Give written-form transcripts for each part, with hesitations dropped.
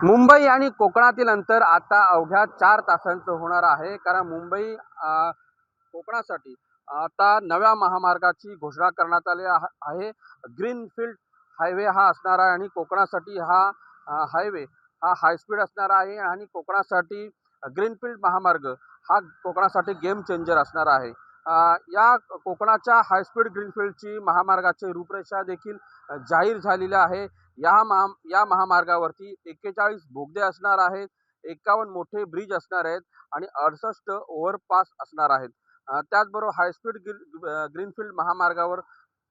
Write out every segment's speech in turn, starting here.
मुंबई आणि कोकणातील अंतर आता अवघ्या 4 तासांचं होणार आहे. कारण मुंबई कोकणासाठी आता नव्या महामार्गाची घोषणा करण्यात आली आहे. ग्रीनफील्ड हायवे हा असणार आहे आणि कोकणासाठी हा हायवे हा हायस्पीड असणार आहे आणि कोकणासाठी ग्रीनफील्ड महामार्ग हा कोकणासाठी गेम चेंजर असणार आहे. या कोकणाच्या हायस्पीड ग्रीनफील्डची महामार्गाची रूपरेषा देखील जाहीर झालेली आहे. या महामार्गावरती 41 बोगदे असणार आहेत, 51 मोठे ब्रिज असणार आहेत आणि 68 ओव्हरपास असणार आहेत. त्याचबरोबर हायस्पीड ग्रीनफील्ड महामार्गावर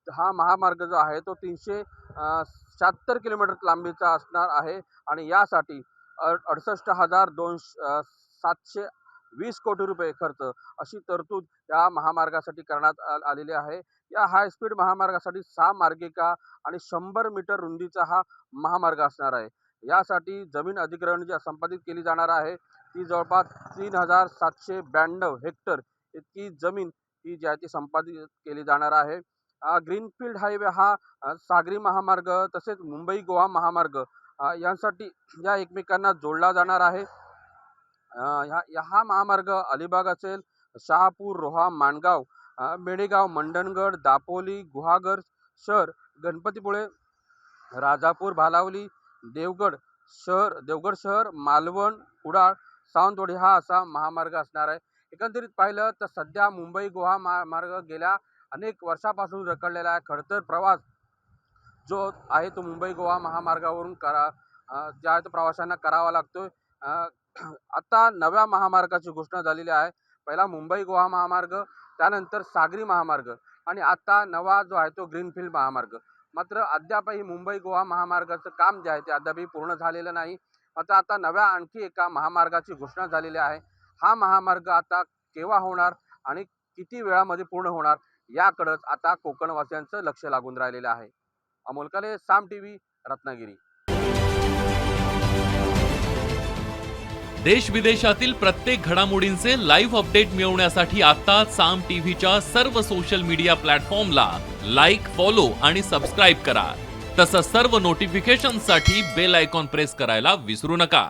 हा महामार्ग जो आहे तो 376 किलोमीटर लांबीचा असणार आहे आणि यासाठी 68,720 कोटी रुपये खर्च अशी तरतूद या महामार्गासाठी करण्यात आलेली आहे. या हायस्पीड महामार्गासाठी 6 मार्गिका आणि 100 मीटर रुंदीचा हा महामार्ग असणार आहे. यासाठी जमीन अधिग्रहण जी संपादित केली जाणार आहे ती जवळपास 3,792 हेक्टर इतकी जमीन ही जी आहे ती संपादित केली जाणार आहे. ग्रीनफील्ड हायवे हा सागरी महामार्ग तसेच मुंबई गोवा महामार्ग यांसाठी या एकमेकांना जोडला जाणार आहे. हा महामार्ग अलिबाग असेल, शहापूर, रोहा, माणगाव, मेडेगाव, मंडणगड, दापोली, गुहागर शहर, गणपतीपुळे, राजापूर, भालावली, देवगड शहर, मालवण, कुडाळ, सावंतवाडी हा असा महामार्ग असणार आहे. एकंदरीत पाहिलं तर सध्या मुंबई गोवा महामार्ग गेल्या अनेक वर्षापासून रखडलेला आहे. खडतर प्रवास जो आहे तो मुंबई गोवा महामार्गावरून ज्या आहे तो प्रवाशांना करावा लागतोय. आता नव्या महामार्गाची घोषणा झालेली आहे. पहिला मुंबई गोवा महामार्ग, त्यानंतर सागरी महामार्ग आणि आता नवा जो आहे तो ग्रीनफील्ड महामार्ग. मात्र अद्यापही मुंबई गोवा महामार्गाचं काम जे आहे ते अद्यापही पूर्ण झालेलं नाही. मात्र आता नव्या आणखी एका महामार्गाची घोषणा झालेली आहे. हा महामार्ग आता केव्हा होणार आणि किती वेळामध्ये पूर्ण होणार याकडंच आता कोकणवासियांचं लक्ष लागून राहिलेलं आहे. अमोल काले, साम टीव्ही, रत्नागिरी. देश विदेशातील प्रत्येक घडामोडींचे लाईव्ह अपडेट मिळवण्यासाठी आता साम टीव्हीच्या सर्व सोशल मीडिया प्लॅटफॉर्मला लाईक, फॉलो आणि सबस्क्राईब करा. तसंच सर्व नोटिफिकेशनसाठी बेल आयकॉन प्रेस करायला विसरू नका.